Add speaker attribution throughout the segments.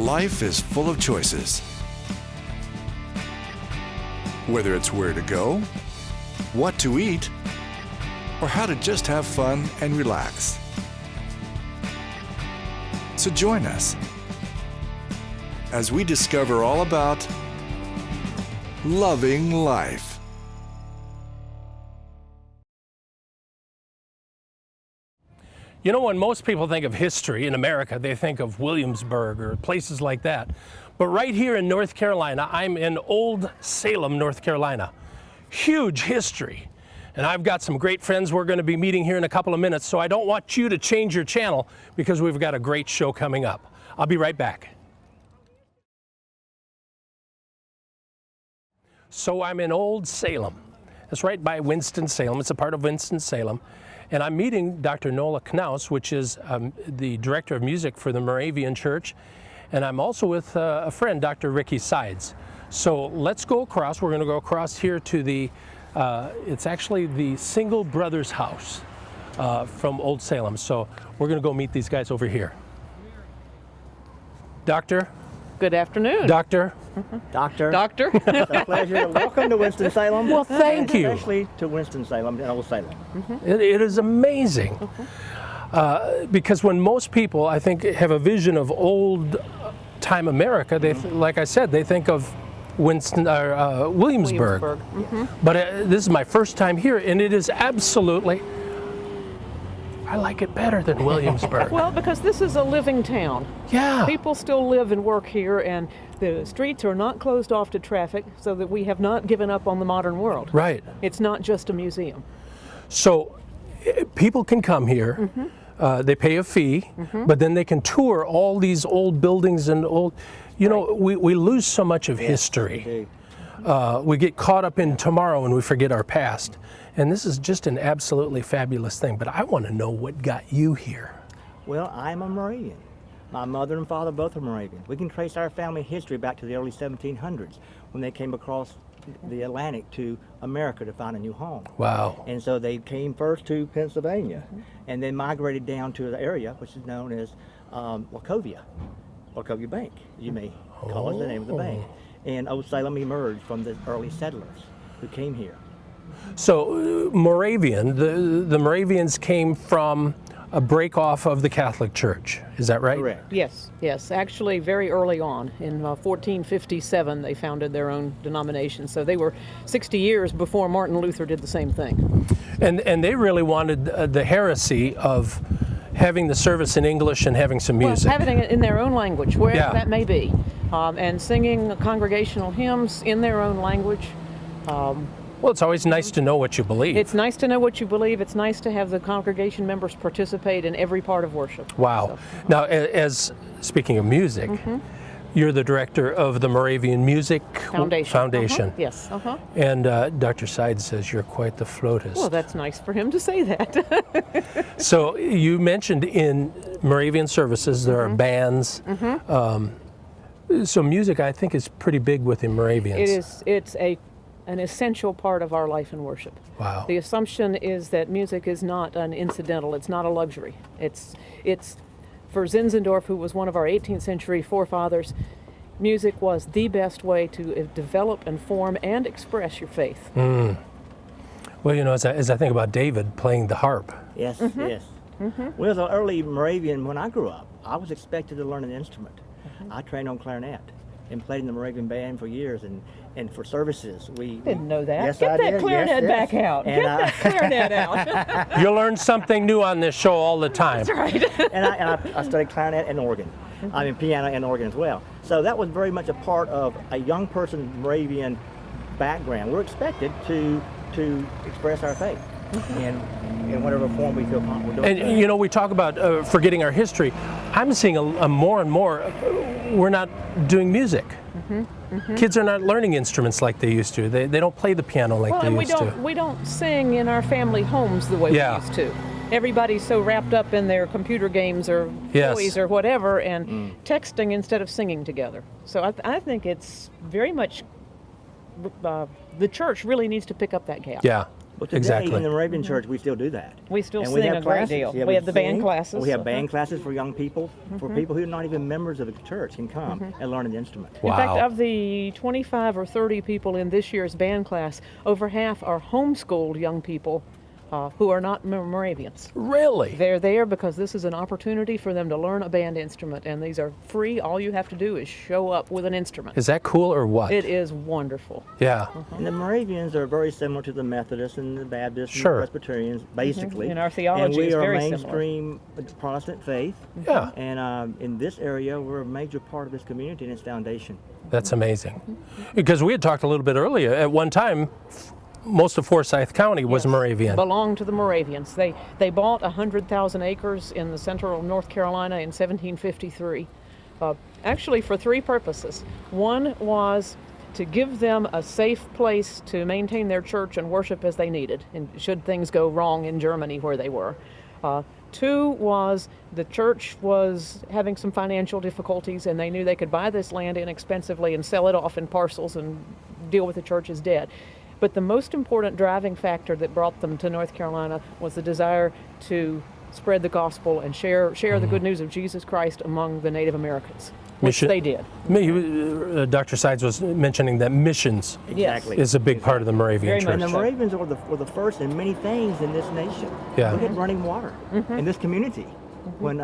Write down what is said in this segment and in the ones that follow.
Speaker 1: Life is full of choices. Whether it's where to go, what to eat, or how to just have fun and relax. So join us as we discover all about loving life.
Speaker 2: You know, when most people think of history in America, they think of Williamsburg or places like that. But right here in North Carolina, I'm in Old Salem, North Carolina. Huge history. And I've got some great friends we're going to be meeting here in a couple of minutes, so I don't want you to change your channel because we've got a great show coming up. I'll be right back. So I'm in Old Salem. It's right by Winston-Salem. It's a part of Winston-Salem. And I'm meeting Dr. Nolan House, which is the director of music for the Moravian Church. And I'm also with a friend, Dr. Ricky Sides. So let's go across. We're going to go across here to the, it's actually the Single Brothers House from Old Salem. So we're going to go meet these guys over here. Doctor.
Speaker 3: Good afternoon.
Speaker 2: Doctor.
Speaker 4: Doctor.
Speaker 3: Doctor.
Speaker 4: It's a pleasure. Welcome to Winston-Salem.
Speaker 2: Well, thank you.
Speaker 4: Especially to Winston-Salem and Old Salem.
Speaker 2: It is amazing. Because when most people, I think, have a vision of old-time America, they, like I said, they think of Williamsburg. But this is my first time here, and it is absolutely, I like it better than Williamsburg.
Speaker 3: Well, because this is a living town.
Speaker 2: Yeah.
Speaker 3: People still live and work here, and the streets are not closed off to traffic, so that we have not given up on the modern world.
Speaker 2: Right.
Speaker 3: It's not just a museum.
Speaker 2: So people can come here. They pay a fee, but then they can tour all these old buildings and old, you know, we lose so much of history. We get caught up in tomorrow and we forget our past. And this is just an absolutely fabulous thing. But I want to know what got you here.
Speaker 4: Well, I'm a Moravian. My mother and father both are Moravian. We can trace our family history back to the early 1700s when they came across the Atlantic to America to find a new home.
Speaker 2: Wow.
Speaker 4: And so they came first to Pennsylvania and then migrated down to the area which is known as Wachovia Bank, you may call it the name of the bank. And Old Salem emerged from the early settlers who came here.
Speaker 2: So Moravian, the Moravians came from a break off of the Catholic Church, is that right?
Speaker 4: Correct.
Speaker 3: Yes, yes. Actually, very early on, in 1457, they founded their own denomination. So they were 60 years before Martin Luther did the same thing.
Speaker 2: And they really wanted the heresy of having the service in English and having some music.
Speaker 3: Well, having it in their own language, wherever that may be, and singing congregational hymns in their own language.
Speaker 2: Well, it's always nice to know what you believe.
Speaker 3: It's nice to know what you believe. It's nice to have the congregation members participate in every part of worship.
Speaker 2: Wow. Now, as speaking of music, you're the director of the Moravian Music Foundation.
Speaker 3: Yes.
Speaker 2: And Dr. Sides says you're quite the flautist.
Speaker 3: Well, that's nice for him to say that.
Speaker 2: So you mentioned in Moravian services there are bands. So music, I think, is pretty big within Moravians.
Speaker 3: It is. It's an essential part of our life and worship.
Speaker 2: Wow.
Speaker 3: The assumption is that music is not an incidental. It's not a luxury. It's for Zinzendorf, who was one of our 18th century forefathers, music was the best way to develop and form and express your faith.
Speaker 2: Well, you know, as I think about David playing the harp.
Speaker 4: Yes, yes. Well, as an early Moravian, when I grew up, I was expected to learn an instrument. I trained on clarinet and played in the Moravian band for years, and for services we
Speaker 3: Didn't know that.
Speaker 4: Yes,
Speaker 3: Get
Speaker 4: I
Speaker 3: that
Speaker 4: did.
Speaker 3: clarinet
Speaker 4: Yes,
Speaker 3: back out.
Speaker 4: And
Speaker 3: Get that clarinet out.
Speaker 2: You learn something new on this show all the time.
Speaker 3: That's right.
Speaker 4: and I studied clarinet and organ. I mean, piano and organ as well. So that was very much a part of a young person's Moravian background. We're expected to express our faith in whatever form we feel comfortable doing.
Speaker 2: And you know, we talk about forgetting our history. I'm seeing a more and more, we're not doing music. Kids are not learning instruments like they used to. They don't play the piano like they used to.
Speaker 3: We don't sing in our family homes the way we used to. Everybody's so wrapped up in their computer games or toys or whatever, and texting instead of singing together. So I think it's very much, the church really needs to pick up that gap.
Speaker 2: Yeah.
Speaker 4: Well, today
Speaker 2: Exactly.
Speaker 4: in the Moravian Church, we still do that.
Speaker 3: We still
Speaker 4: And
Speaker 3: sing
Speaker 4: have
Speaker 3: a great
Speaker 4: classes.
Speaker 3: deal.
Speaker 4: Yeah,
Speaker 3: We have the band
Speaker 4: sing.
Speaker 3: classes.
Speaker 4: We have band classes for young people, for people who are not even members of the church can come and learn an instrument.
Speaker 2: Wow.
Speaker 3: In fact, of the 25 or 30 people in this year's band class, over half are homeschooled young people who are not Moravians.
Speaker 2: Really?
Speaker 3: They're there because this is an opportunity for them to learn a band instrument, and these are free. All you have to do is show up with an instrument.
Speaker 2: Is that cool or what?
Speaker 3: It is wonderful.
Speaker 2: Yeah.
Speaker 4: And the Moravians are very similar to the Methodists and the Baptists
Speaker 2: Sure.
Speaker 4: and the Presbyterians, basically.
Speaker 3: And our theology
Speaker 4: and we
Speaker 3: is
Speaker 4: are
Speaker 3: very
Speaker 4: mainstream Protestant faith.
Speaker 2: Yeah.
Speaker 4: And in this area, we're a major part of this community and its foundation.
Speaker 2: That's amazing. Because we had talked a little bit earlier. At one time, most of Forsyth County was
Speaker 3: Yes.
Speaker 2: Moravian.
Speaker 3: Belonged to the Moravians. They bought 100,000 acres in the central North Carolina in 1753, actually for three purposes. One was to give them a safe place to maintain their church and worship as they needed, and should things go wrong in Germany where they were. Two was the church was having some financial difficulties, and they knew they could buy this land inexpensively and sell it off in parcels and deal with the church's debt. But the most important driving factor that brought them to North Carolina was the desire to spread the gospel and share the good news of Jesus Christ among the Native Americans, which
Speaker 2: Mission-
Speaker 3: they did.
Speaker 2: Dr. Sides was mentioning that missions
Speaker 4: Exactly.
Speaker 2: is a big part of the Moravian
Speaker 3: Very much
Speaker 2: Church.
Speaker 4: And the Moravians were the first in many things in this nation.
Speaker 2: Yeah.
Speaker 4: We had running water in this community when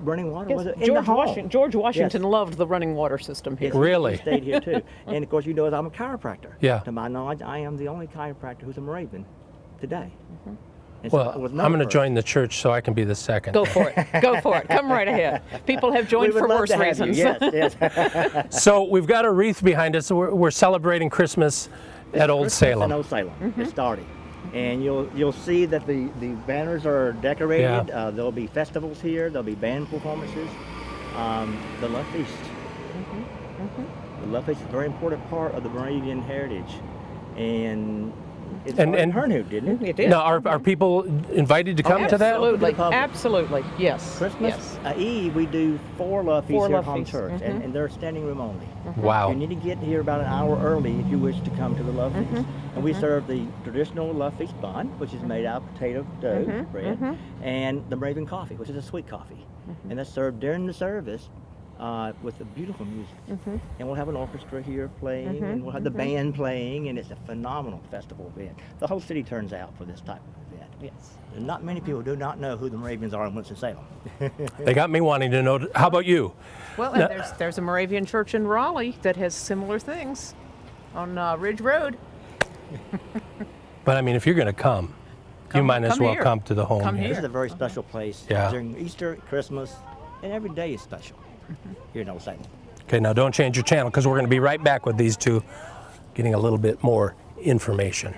Speaker 4: running water was in the
Speaker 3: George,
Speaker 4: hall.
Speaker 3: George Washington loved the running water system here.
Speaker 4: Yes,
Speaker 2: Really?
Speaker 4: he stayed here too. And of course, you know, as I'm a chiropractor.
Speaker 2: Yeah.
Speaker 4: To my knowledge, I am the only chiropractor who's a Moravian today. And so I
Speaker 2: Well,
Speaker 4: was
Speaker 2: I'm
Speaker 4: known
Speaker 2: going to
Speaker 4: for it.
Speaker 2: join the church so I can be the second.
Speaker 3: Go for it. Go for it. Come right ahead. People have
Speaker 4: We
Speaker 3: joined
Speaker 4: would
Speaker 3: for
Speaker 4: love
Speaker 3: worse
Speaker 4: to have you.
Speaker 3: reasons.
Speaker 4: Yes, yes.
Speaker 2: So we've got a wreath behind us. We're celebrating Christmas at Old
Speaker 4: In
Speaker 2: Salem.
Speaker 4: Old Salem. It's starting. And you'll see that the banners are decorated.
Speaker 2: Yeah.
Speaker 4: There'll be festivals here. There'll be band performances. The Love Feast. The Love Feast is a very important part of the Moravian heritage. And it started in Hernew, didn't it?
Speaker 3: It did.
Speaker 2: Now, are people invited to come to that?
Speaker 3: Absolutely.
Speaker 4: To the public.
Speaker 3: Absolutely. Yes.
Speaker 4: Christmas
Speaker 3: Yes.
Speaker 4: Eve, we do 4 Love Feasts
Speaker 3: Four
Speaker 4: here
Speaker 3: Love
Speaker 4: at Home
Speaker 3: Feasts.
Speaker 4: Church. And they're standing room only.
Speaker 2: Wow.
Speaker 4: You need to get here about an hour early if you wish to come to the Love Feast. And we serve the traditional Love Feast bun, which is made out of potato dough, bread, and the Moravian coffee, which is a sweet coffee. And that's served during the service with the beautiful music. And we'll have an orchestra here playing, and we'll have the band playing, and it's a phenomenal festival event. The whole city turns out for this type of event.
Speaker 3: Yes.
Speaker 4: And not many people do not know who the Moravians are in Winston-Salem.
Speaker 2: They got me wanting to know. How about you?
Speaker 3: Well, and there's a Moravian church in Raleigh that has similar things on Ridge Road.
Speaker 2: But I mean, if you're going to come, you might as
Speaker 3: come
Speaker 2: well
Speaker 3: here.
Speaker 2: come to the home
Speaker 3: Come
Speaker 2: here.
Speaker 4: This is a very special place.
Speaker 2: Yeah.
Speaker 4: During Easter, Christmas, and every day is special here in Old Salem.
Speaker 2: Okay, now don't change your channel because we're going to be right back with these two getting a little bit more information.